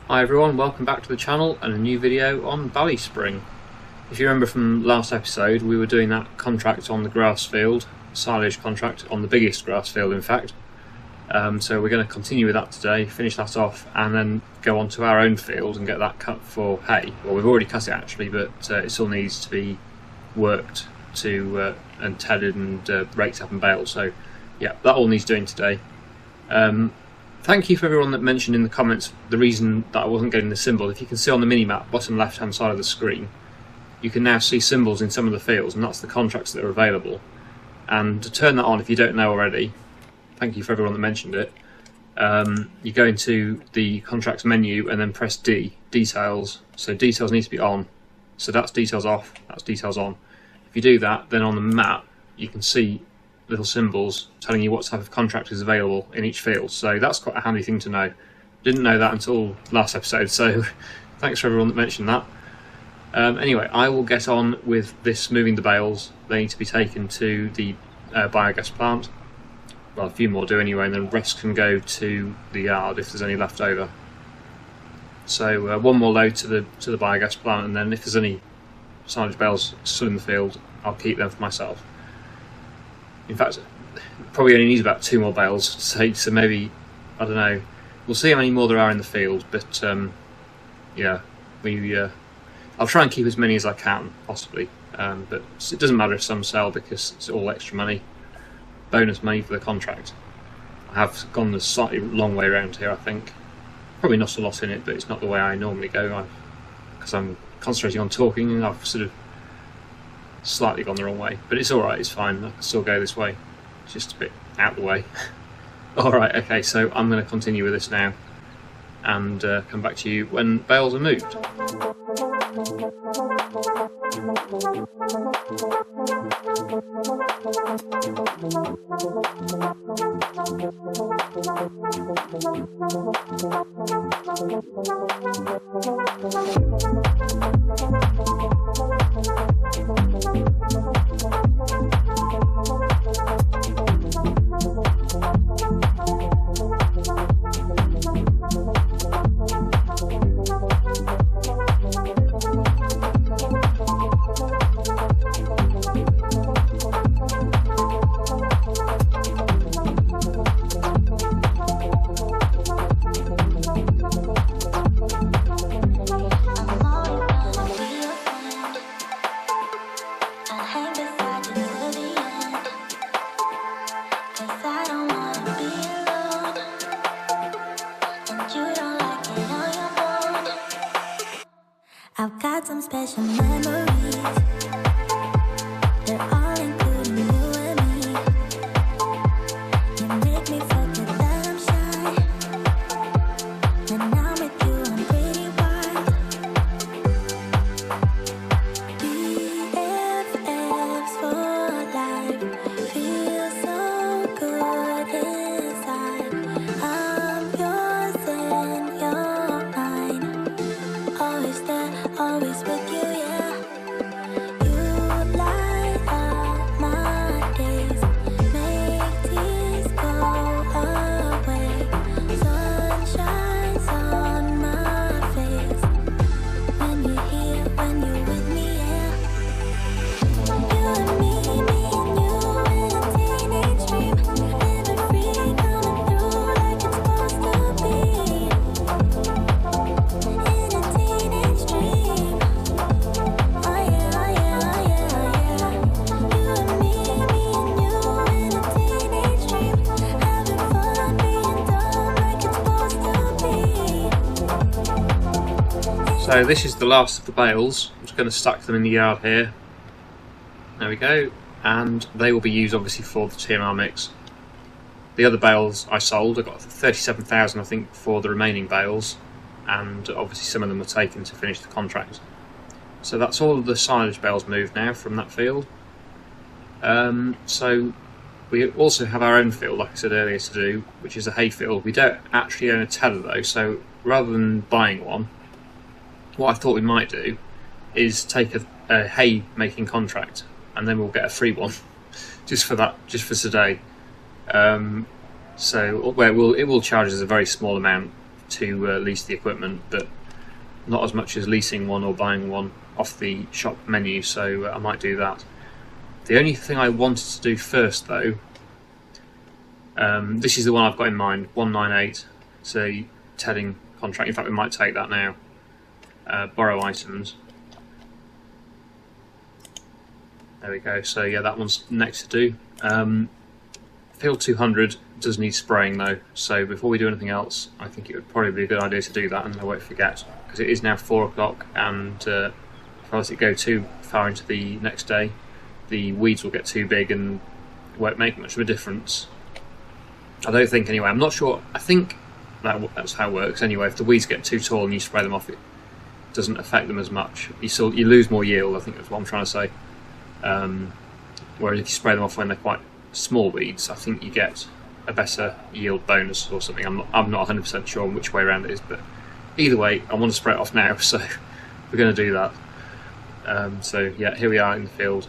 Hi everyone, welcome back to the channel and a new video on BallySpring. If you remember from last episode, we were doing that contract on the grass field, silage contract on the biggest grass field in fact. So we're going to continue with that today, finish that off and then go on to our own field and get that cut for hay. Well, we've already cut it actually, but it still needs to be worked to and tedded and raked up and baled. So yeah, that all needs doing today. Thank you for everyone that mentioned in the comments the reason that I wasn't getting the symbol. If you can see on the mini-map, bottom left-hand side of the screen, you can now see symbols in some of the fields, and that's the contracts that are available. And to turn that on, if you don't know already, thank you for everyone that mentioned it, you go into the contracts menu and then press D, details. So details needs to be on. So that's details off, that's details on. If you do that, then on the map, you can see little symbols telling you what type of contract is available in each field. So that's quite a handy thing to know. Didn't know that until last episode, so thanks for everyone that mentioned that. Anyway, I will get on with this moving the bales. They need to be taken to the biogas plant. Well, a few more do anyway, and then the rest can go to the yard if there's any left over. So one more load to the biogas plant, and then if there's any silage bales still in the field, I'll keep them for myself. In fact, probably only needs about 2 more bales to take, so maybe, I don't know, we'll see how many more there are in the field, but yeah, I'll try and keep as many as I can, possibly, but it doesn't matter if some sell because it's all extra money, bonus money for the contract. I have gone the slightly long way around here, I think. Probably not a lot in it, but it's not the way I normally go, because I'm concentrating on talking and I've sort of slightly gone the wrong way, but it's alright, it's fine, I can still go this way, it's just a bit out the way. Alright, okay, so I'm going to continue with this now and come back to you when bales are moved. I've got some special memories. They're all including you and me. You make me forget that I'm shy. When I'm with you, I'm pretty wild. BFFs for life. Feel so good inside. I'm yours and you're mine. Always there, always with you, yeah. You light up my days, make tears go away. Sun shines on my face when you're here, when you're with me, yeah. You and me and you in a teenage dream, living free, coming through like it's supposed to be. In a teenage dream, oh yeah, oh yeah, oh yeah, oh yeah. You and me and you in a teenage dream, having fun, being dumb like it's supposed to be. So this is the last of the bales. I'm just going to stack them in the yard here. There we go, and they will be used obviously for the TMR mix. The other bales I sold, I got 37,000 I think for the remaining bales, and obviously some of them were taken to finish the contract. So that's all of the silage bales moved now from that field. So we also have our own field, like I said earlier, to do, which is a hay field. We don't actually own a tether though, so rather than buying one, what I thought we might do is take a hay making contract, and then we'll get a free one just for today. So where it will charge us a very small amount to lease the equipment, but not as much as leasing one or buying one off the shop menu, so I might do that. The only thing I wanted to do first though, this is the one I've got in mind, 198, it's a tedding contract. In fact, we might take that now. Borrow items. There we go, so yeah, that one's next to do. Field 200 does need spraying though, so before we do anything else, I think it would probably be a good idea to do that, and I won't forget, because it is now 4 o'clock, and if I let it go too far into the next day, the weeds will get too big and it won't make much of a difference. I don't think anyway, I'm not sure, I think that's how it works anyway. If the weeds get too tall and you spray them off, it doesn't affect them as much. You lose more yield, I think that's what I'm trying to say. Whereas if you spray them off when they're quite small weeds, I think you get a better yield bonus or something. I'm not 100% sure on which way around it is, but either way, I want to spray it off now, so we're going to do that. So yeah, here we are in the field.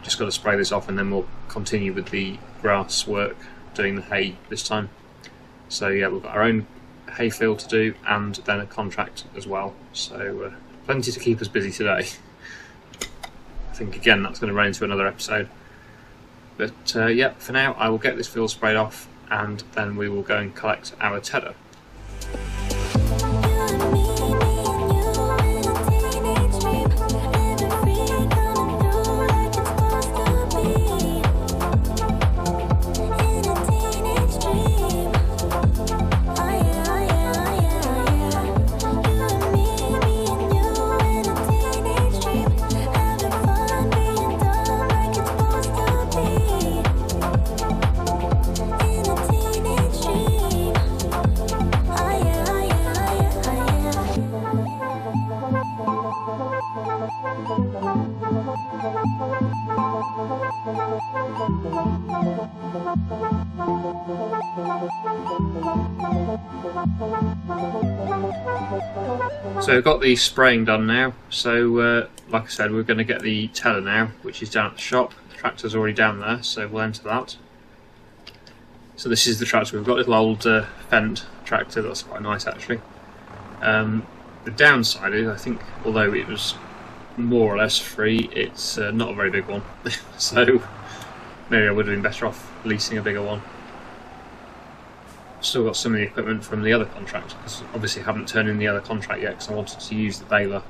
Just got to spray this off, and then we'll continue with the grass work, doing the hay this time. So yeah, we've got our own hay field to do, and then a contract as well. So plenty to keep us busy today. I think again that's going to run into another episode. But yeah, for now I will get this field sprayed off, and then we will go and collect our Tether. So we've got the spraying done now, so like I said, we're going to get the teller now, which is down at the shop. The tractor's already down there, so we'll enter that. So this is the tractor. We've got a little old Fendt tractor that's quite nice actually. The downside is, I think, although it was more or less free, it's not a very big one. So maybe I would have been better off leasing a bigger one. Still got some of the equipment from the other contract, because obviously I haven't turned in the other contract yet, because I wanted to use the baler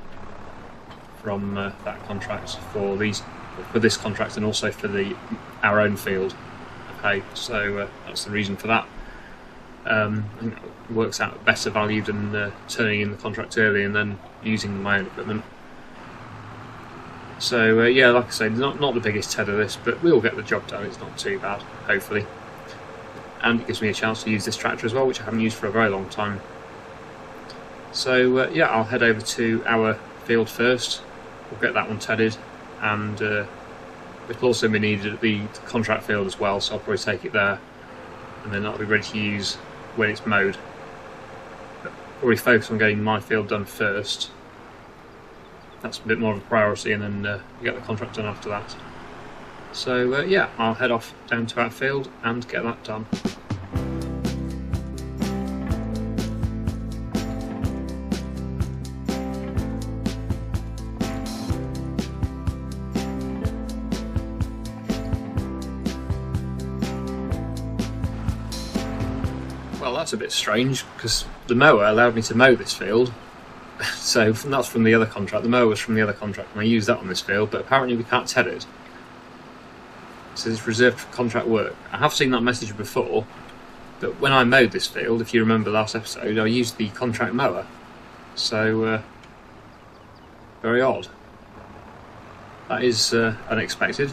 from that contract for this contract, and also for our own field of hay. So that's the reason for that. I think it works out better value than turning in the contract early and then using my own equipment. So yeah, like I say, not the biggest Tether this, but we'll get the job done. It's not too bad, hopefully. And it gives me a chance to use this tractor as well, which I haven't used for a very long time. So yeah, I'll head over to our field first. We'll get that one tedded, and it'll also be needed at the contract field as well, so I'll probably take it there, and then that'll be ready to use when it's mowed. But probably focus on getting my field done first. That's a bit more of a priority, and then get the contract done after that. So yeah, I'll head off down to our field and get that done. Well, that's a bit strange, because the mower allowed me to mow this field. So that's from the other contract. The mower was from the other contract, and I used that on this field, but apparently we can't TED it. So it's reserved for contract work. I have seen that message before, but when I mowed this field, if you remember last episode, I used the contract mower. So very odd. That is unexpected.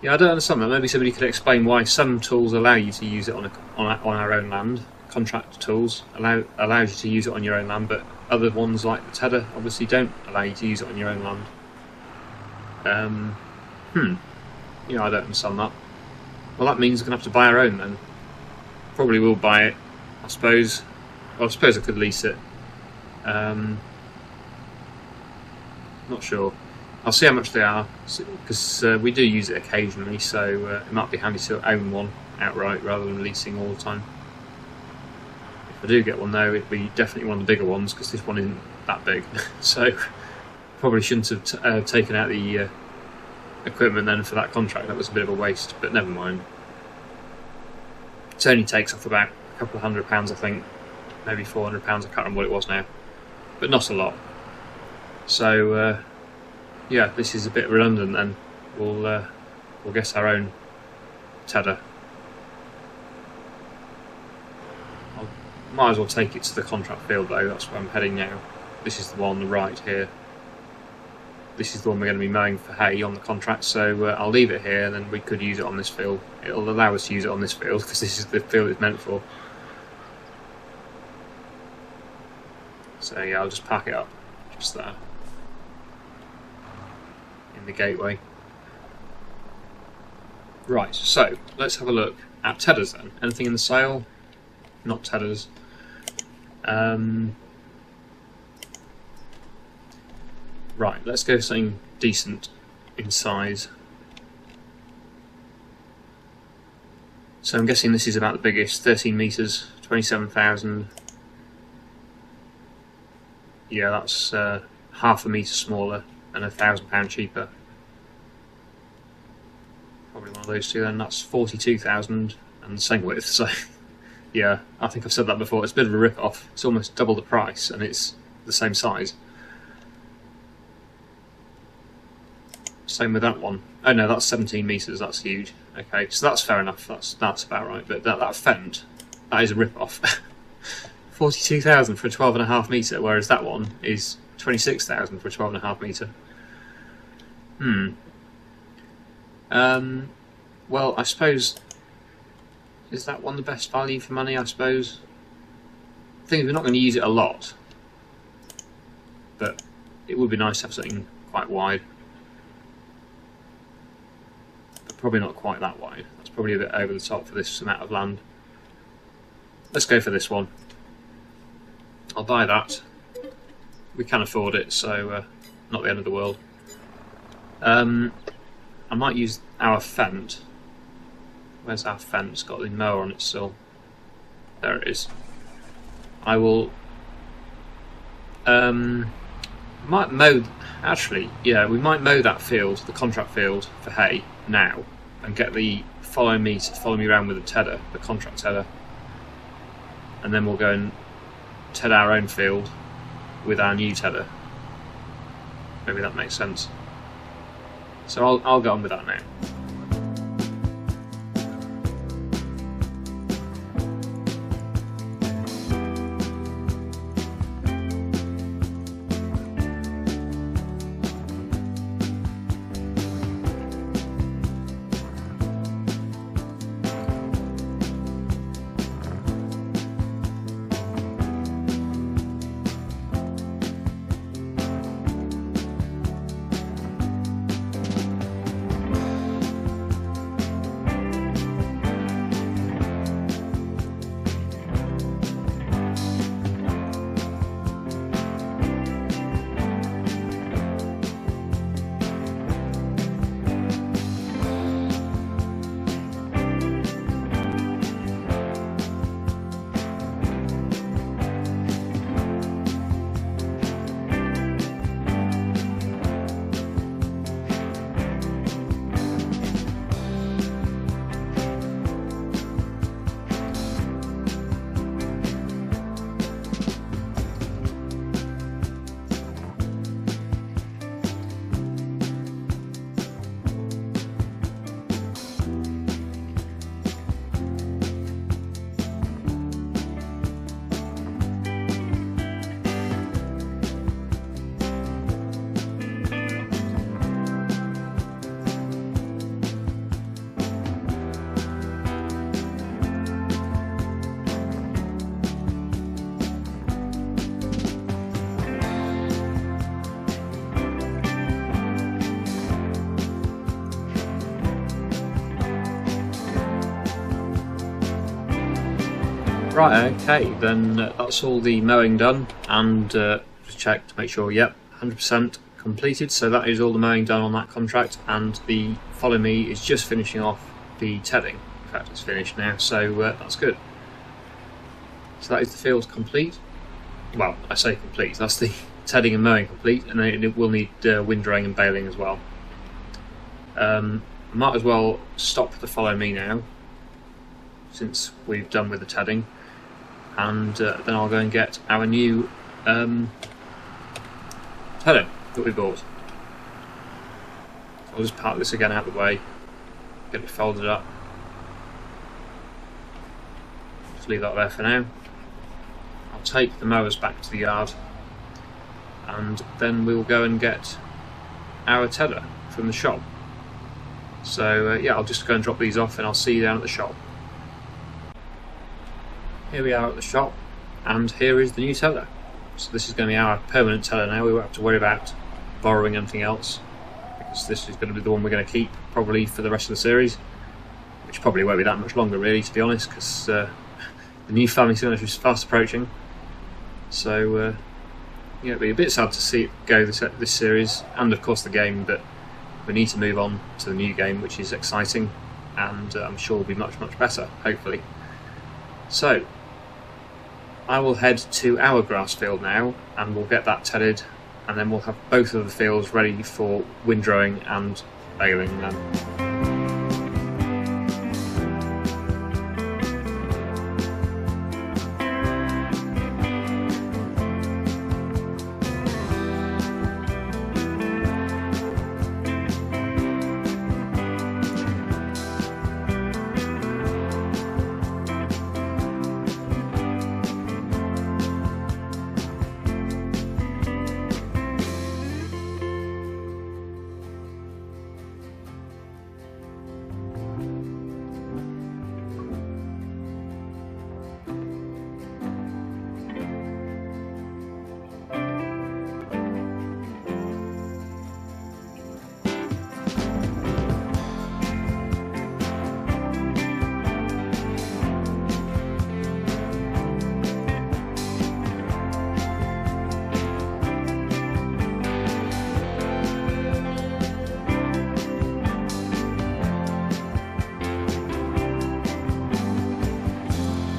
Yeah, I don't understand that. Maybe somebody could explain why some tools allow you to use it on our own land. Contract tools allows you to use it on your own land, but other ones like the Tether obviously don't allow you to use it on your own land. Yeah, I don't understand that. Well, that means we're going to have to buy our own then. Probably will buy it, I suppose. Well, I suppose I could lease it. Not sure. I'll see how much they are, because we do use it occasionally, so it might be handy to own one outright rather than leasing all the time. If I do get one though, it'd be definitely one of the bigger ones, because this one isn't that big. So probably shouldn't have taken out the equipment then for that contract. That was a bit of a waste, but never mind. It only takes off about a couple of £100, I think, maybe £400. I can't remember what it was now, but not a lot. So yeah, this is a bit redundant. Then we'll get our own Tether. Might as well take it to the contract field though. That's where I'm heading now. This is the one on the right here. This is the one we're going to be mowing for hay on the contract, so I'll leave it here, and then we could use it on this field. It'll allow us to use it on this field, because this is the field it's meant for. So yeah, I'll just park it up just there in the gateway. Right, so let's have a look at tedders then. Anything in the sale? Not tedders. Right, let's go for something decent in size. So I'm guessing this is about the biggest, 13 metres, 27,000. Yeah, that's half a metre smaller and £1,000 cheaper. Probably one of those two then. That's 42,000 and the same width, so yeah, I think I've said that before. It's a bit of a rip-off. It's almost double the price and it's the same size. Same with that one. Oh no, that's 17 metres, that's huge. Okay, so that's fair enough, that's about right. But that Fendt, that is a rip-off. 42,000 for a 12.5 metre, whereas that one is 26,000 for a 12.5 metre. Well, I suppose, is that one the best value for money, I suppose? The thing is, we're not going to use it a lot, but it would be nice to have something quite wide. But probably not quite that wide. That's probably a bit over the top for this amount of land. Let's go for this one. I'll buy that. We can afford it, so not the end of the world. I might use our Fendt. Where's our Fendt? It's got the mower on it still. There it is. I will might mow. Actually, yeah, we might mow that field, the contract field, for hay now, and get the follow me around with the Tether, the contract Tether, and then we'll go and Tether our own field with our new Tether. Maybe that makes sense. So I'll go on with that now. Right, okay, then that's all the mowing done, and just check to make sure, yep, 100% completed. So that is all the mowing done on that contract, and the follow me is just finishing off the tedding. In fact, it's finished now, so that's good. So that is the field complete. Well, I say complete, that's the tedding and mowing complete, and then it will need windrowing and baling as well. Might as well stop the follow me now, since we've done with the tedding, and then I'll go and get our new Tether that we bought. I'll just park this again out of the way, get it folded up, just leave that there for now. I'll take the mowers back to the yard, and then we'll go and get our Tether from the shop. So yeah, I'll just go and drop these off and I'll see you down at the shop. Here we are at the shop, and here is the new Tether. So this is going to be our permanent Tether now. We won't have to worry about borrowing anything else, because this is going to be the one we're going to keep probably for the rest of the series, which probably won't be that much longer really, to be honest, because the new family simulator is fast approaching. So yeah, it'll be a bit sad to see it go this series, and of course the game, but we need to move on to the new game, which is exciting, and I'm sure will be much better, hopefully. So I will head to our grass field now, and we'll get that tedded, and then we'll have both of the fields ready for windrowing and baling then.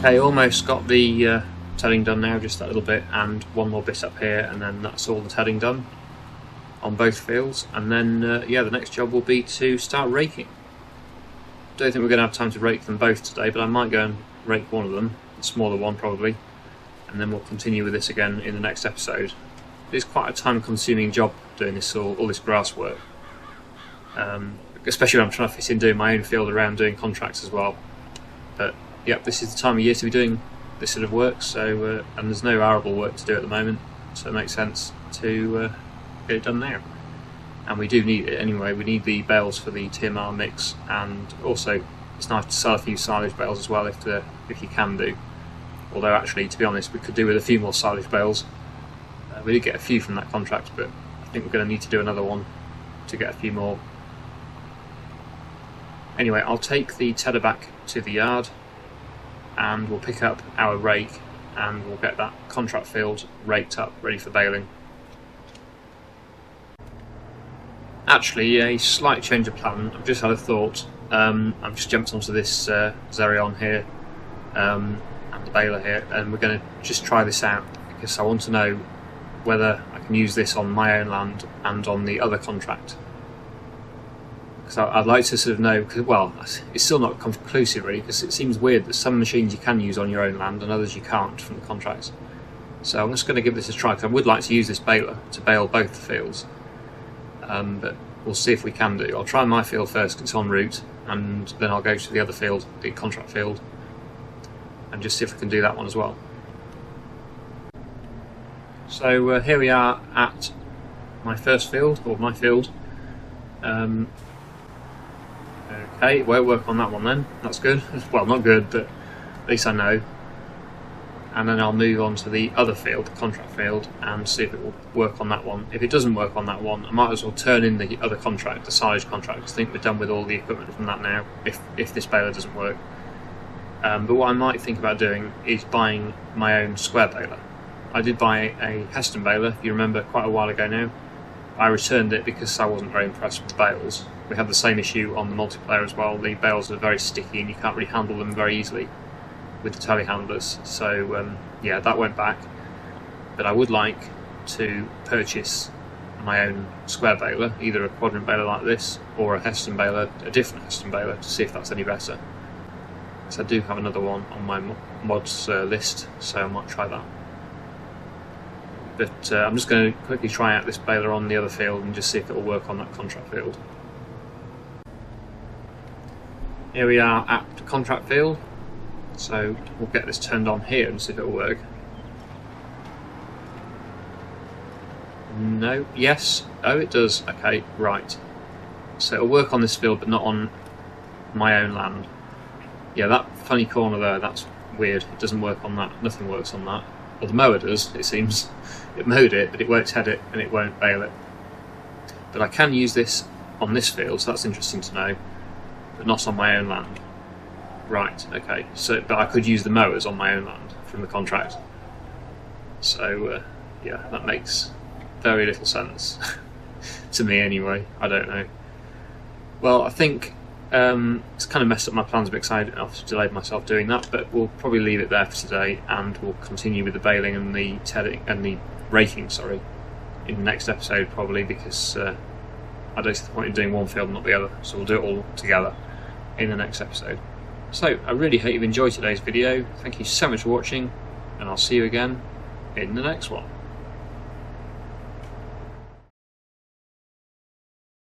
Okay, almost got the tedding done now, just that little bit and one more bit up here, and then that's all the tedding done on both fields. And then yeah, the next job will be to start raking. Don't think we're going to have time to rake them both today, but I might go and rake one of them, the smaller one probably, and then we'll continue with this again in the next episode. It's quite a time consuming job doing this, all this grass work, especially when I'm trying to fit in doing my own field around doing contracts as well. But yep, this is the time of year to be doing this sort of work, so and there's no arable work to do at the moment, so it makes sense to get it done now. And we do need it anyway. We need the bales for the TMR mix, and also it's nice to sell a few silage bales as well if you can do. Although actually, to be honest, we could do with a few more silage bales. We did get a few from that contract, but I think we're going to need to do another one to get a few more. Anyway, I'll take the Tether back to the yard, and we'll pick up our rake, and we'll get that contract field raked up, ready for baling. Actually, a slight change of plan. I've just had a thought. I've just jumped onto this Xerion here, and the baler here, and we're going to just try this out, because I want to know whether I can use this on my own land and on the other contract. Because I'd like to sort of know, cause, well, it's still not conclusive really, because it seems weird that some machines you can use on your own land and others you can't from the contracts. So I'm just going to give this a try, because I would like to use this baler to bale both the fields, but we'll see if we can do. I'll try my field first, because it's en route, and then I'll go to the other field, the contract field, and just see if I can do that one as well. So here we are at my first field, or my field. Okay, it won't work on that one then, that's good. Well, not good, but at least I know. And then I'll move on to the other field, the contract field, and see if it will work on that one. If it doesn't work on that one, I might as well turn in the other contract, the silage contract, because I think we're done with all the equipment from that now, if this baler doesn't work. But what I might think about doing is buying my own square baler. I did buy a Heston baler, if you remember, quite a while ago now. I returned it because I wasn't very impressed with the bales. We had the same issue on the multiplayer as well. The bales are very sticky and you can't really handle them very easily. with the telehandlers. So yeah, that went back. But I would like to purchase my own square baler, either a quadrant baler like this or a Heston baler, a different Heston baler, to see if that's any better. So I do have another one on my mods list, so I might try that. But I'm just going to quickly try out this baler on the other field and just see if it will work on that contract field. Here we are at the contract field, so we'll get this turned on here and see if it will work. No, yes, oh it does, okay, right. So it'll work on this field but not on my own land. Yeah, that funny corner there, that's weird, it doesn't work on that, nothing works on that. Well, the mower does, it seems. It mowed it, but it won't head it and it won't bale it. But I can use this on this field, so that's interesting to know, but not on my own land. Right, okay, so but I could use the mowers on my own land from the contract. So yeah, that makes very little sense to me anyway. I don't know. Well, I think it's kind of messed up my plans because I've delayed myself doing that, but we'll probably leave it there for today, and we'll continue with the baling and the tedding and the raking, sorry, in the next episode probably, because I don't see the point in doing one field and not the other, so we'll do it all together in the next episode. So I really hope you've enjoyed today's video. Thank you so much for watching, and I'll see you again in the next one.